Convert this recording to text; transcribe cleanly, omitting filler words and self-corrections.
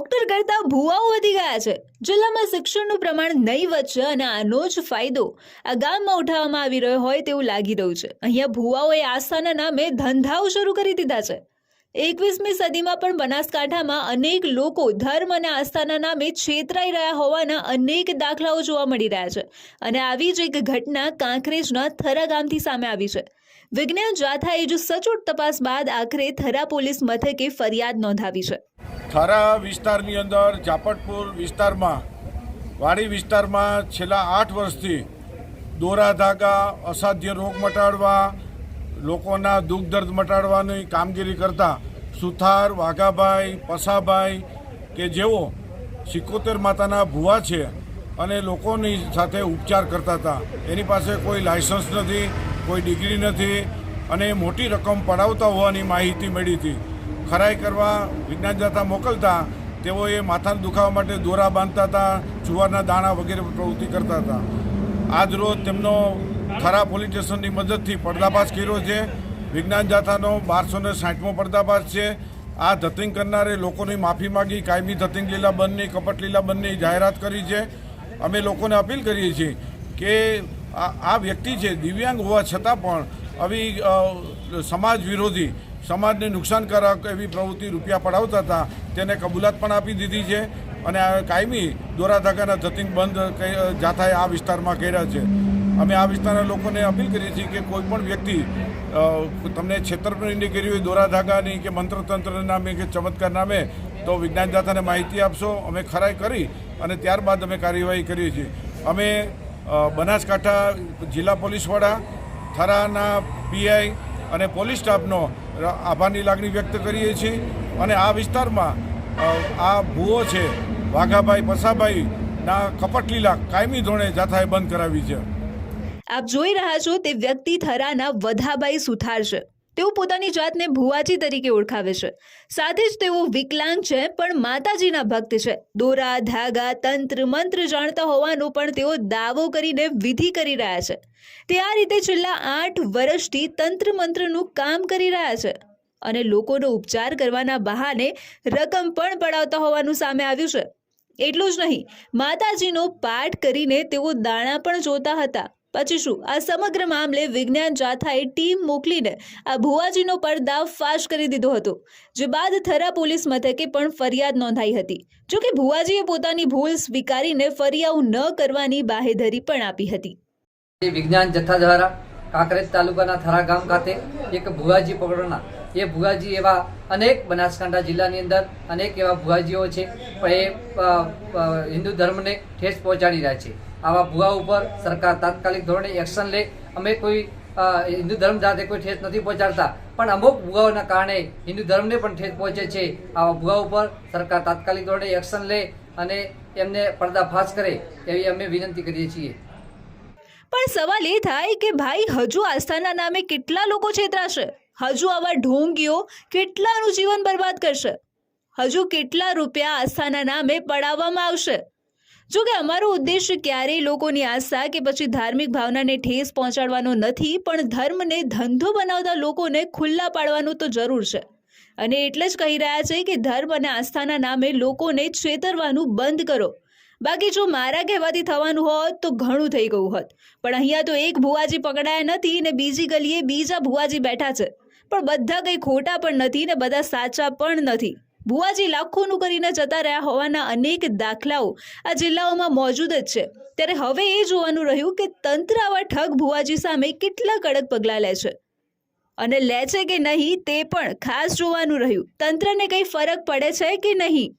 Doctor કરતા ભુવાઓ વધી ગયા છે। જિલ્લામાં શિક્ષણનું પ્રમાણ નહીવત છે અને આનો જ ફાયદો આ ગામમાં ઉઠાવવામાં આવી રહ્યો હોય તેવું લાગી રહ્યું છે। અહીંયા ભુવાઓએ આસ્થાના નામે ધંધાઓ શરૂ કરી દીધા છે। 21મી સદીમાં પણ બનાસકાંઠામાં અનેક લોકો ધર્મ અને આસ્થાના નામે છેતરાઈ રહ્યા હોવાના અનેક દાખલાઓ જોવા મળી રહ્યા છે અને આવી જ એક ઘટના કાંકરેજના થરા ગામથી સામે આવી છે। વિજ્ઞાન જાથાએ જો સચોટ તપાસ બાદ આખરે થરા પોલીસ મથકે ફરિયાદ નોંધાવી છે। થરા વિસ્તારની અંદર જાપટપુર વિસ્તારમાં વાડી વિસ્તારમાં છેલ્લા 8 વર્ષથી દોરા ધાગા અસાધ્ય રોગ મટાડવા લોકોના દુઃખ દર્દ મટાડવાની કામગીરી કરતા સુથાર વાઘાભાઈ પસાભાઈ કે જેઓ 77 માતાના ભુવા છે અને લોકોની સાથે ઉપચાર કરતા હતા। એની પાસે કોઈ લાયસન્સ નથી, કોઈ ડિગ્રી નથી અને મોટી રકમ પડાવતા હોવાની માહિતી મળી હતી। ખરાઈ કરવા વિજ્ઞાન જાથા મોકલતા તેઓએ માથાના દુખાવા માટે દોરા બાંધતા હતા, જુવારના દાણા વગેરે પ્રવૃત્તિ કરતા હતા। આજ રોજ તેમનો થરા પોલીસ સ્ટેશનની મદદથી પર્દાફાશ કર્યો છે। વિજ્ઞાન જાથાનો 1260મો પર્દાફાશ છે। આ ધતિંગ કરનારે લોકોની માફી માગી કાયમી ધતિંગ લીલા બંધની કપટ લીલા બંધની જાહેરાત કરી છે। અમે લોકોને અપીલ કરીએ છીએ કે આ વ્યક્તિ છે દિવ્યાંગ હોવા છતાં પણ આવી સમાજ વિરોધી સમાજને નુકસાનકારક એવી પ્રવૃત્તિ રૂપિયા પડાવતા હતા તેને કબૂલાત પણ આપી દીધી છે અને આ કાયમી દોરા ધાગાના ધતિંગ બંધ જાથાએ આ વિસ્તારમાં કર્યા છે। અમે આ વિસ્તારના લોકોને અપીલ કરીએ છીએ કે કોઈ પણ વ્યક્તિ તમને છેતરપિંડી કરી હોય દોરા ધાગાની કે મંત્રતંત્રના નામે કે ચમત્કાર નામે તો વિજ્ઞાન જાથાને માહિતી આપશો। અમે ખરાઈ કરી અને ત્યારબાદ અમે કાર્યવાહી કરીએ છીએ। અમે બનાસકાંઠા જિલ્લા પોલીસ વડા થરાના પીઆઈ અને પોલીસ સ્ટાફનો આભારની લાગણી વ્યક્ત કરીએ છીએ અને આ વિસ્તારમાં આ ભૂવો છે વાઘાભાઈ પસાભાઈના કપટ લીલા કાયમી ધોરણે જાથાએ બંધ કરાવી છે। આપ જોઈ રહ્યા છો તે વ્યક્તિ થરાના વધાભાઈ સુથાર છે। તેઓ પોતાની જાતને ભુવાજી તરીકે ઓળખાવે છે। સાથે જ તેઓ વિકલાંગ છે પણ માતાજીના ભક્ત છે। દોરા ધાગા તંત્ર મંત્ર જાણતા હોવાનો પણ તેઓ દાવો કરીને વિધિ કરી રહ્યા છે। તે આ રીતે છેલ્લા 8 વર્ષથી તંત્ર મંત્રનું કામ કરી રહ્યા છે અને લોકોનો ઉપચાર કરવાના બહાને રકમ પણ પડાવતા હોવાનું સામે આવ્યું છે। એટલું જ નહીં, માતાજીનો પાઠ કરીને તેઓ દાણા પણ જોતા હતા। પછી શું, આ સમગ્ર મામલે વિજ્ઞાન જાથાએ ટીમ મોકલીને આ ભુવાજીનો પર્દાફાશ કરી દીધો હતો, જે બાદ થરા પોલીસ મથકે પણ ફરિયાદ નોંધાઈ હતી। જો કે ભુવાજીએ પોતાની ભૂલ સ્વીકારીને ફરિયાદ ન કરવાની બાહેધરી પણ આપી હતી। વિજ્ઞાન જથ્થા દ્વારા કાંકરેજ તાલુકાના થરા ગામ ખાતે એક ભુવાજી પકડવાના એ ભુવાજી એવા અનેક બનાસકાંઠા જિલ્લાની અંદર અનેક એવા ભુવાજીઓ છે પણ એ હિન્દુ ધર્મને ઠેસ પહોંચાડી રહ્યા છે। આવા ભુવા ઉપર સરકાર તાત્કાલિક ધોરણે એક્શન લે। અમે કોઈ હિન્દુ ધર્મ જાતે કોઈ ઠેસ નથી પહોંચાડતા પણ અમુક ભુવાઓના કારણે હિન્દુ ધર્મને પણ ઠેસ પહોંચે છે। આવા ભુવા ઉપર સરકાર તાત્કાલિક ધોરણે એક્શન લે અને એમને પર્દાફાશ કરે એવી અમે વિનંતી કરીએ છીએ। પણ સવાલ એ થાય કે ભાઈ, હજુ આસ્થાના નામે કેટલા લોકો છેતરાશે? હજુ આવા ઢોંગીઓ કેટલાનું જીવન બરબાદ કરશે? હજુ કેટલા રૂપિયા આસ્થાના નામે પડાવવામાં આવશે? જો કે અમારો ઉદ્દેશ્ય ક્યારેય લોકોની આસ્થા કે પછી ધાર્મિક ભાવનાને ઠેસ પહોંચાડવાનો નથી, પણ ધર્મને ધંધો બનાવતા લોકોને ખુલ્લા પાડવાનું તો જરૂર છે। અને એટલે જ કહી રહ્યા છે કે ધર્મ અને આસ્થાના નામે લોકોને છેતરવાનું બંધ કરો। બાકી જો મારા કહેવાથી થવાનું હોત તો ઘણું થઈ ગયું હોત, પણ અહીંયા તો એક ભુવાજી પકડાયા નથી ને બીજી ગલીએ બીજા ભુવાજી બેઠા છે, પણ બધા કંઈ ખોટા પણ નથી ને બધા સાચા પણ નથી। ભુવાજી લાખોનું કરીને જતા રહ્યા હોવાના અનેક દાખલાઓ આ જિલ્લાઓમાં મોજૂદ જ છે। ત્યારે હવે એ જોવાનું રહ્યું કે તંત્ર આવા ઠગ ભુવાજી સામે કેટલા કડક પગલાં લે છે અને લે છે કે નહીં તે પણ ખાસ જોવાનું રહ્યું। તંત્રને કંઈ ફરક પડે છે કે નહીં?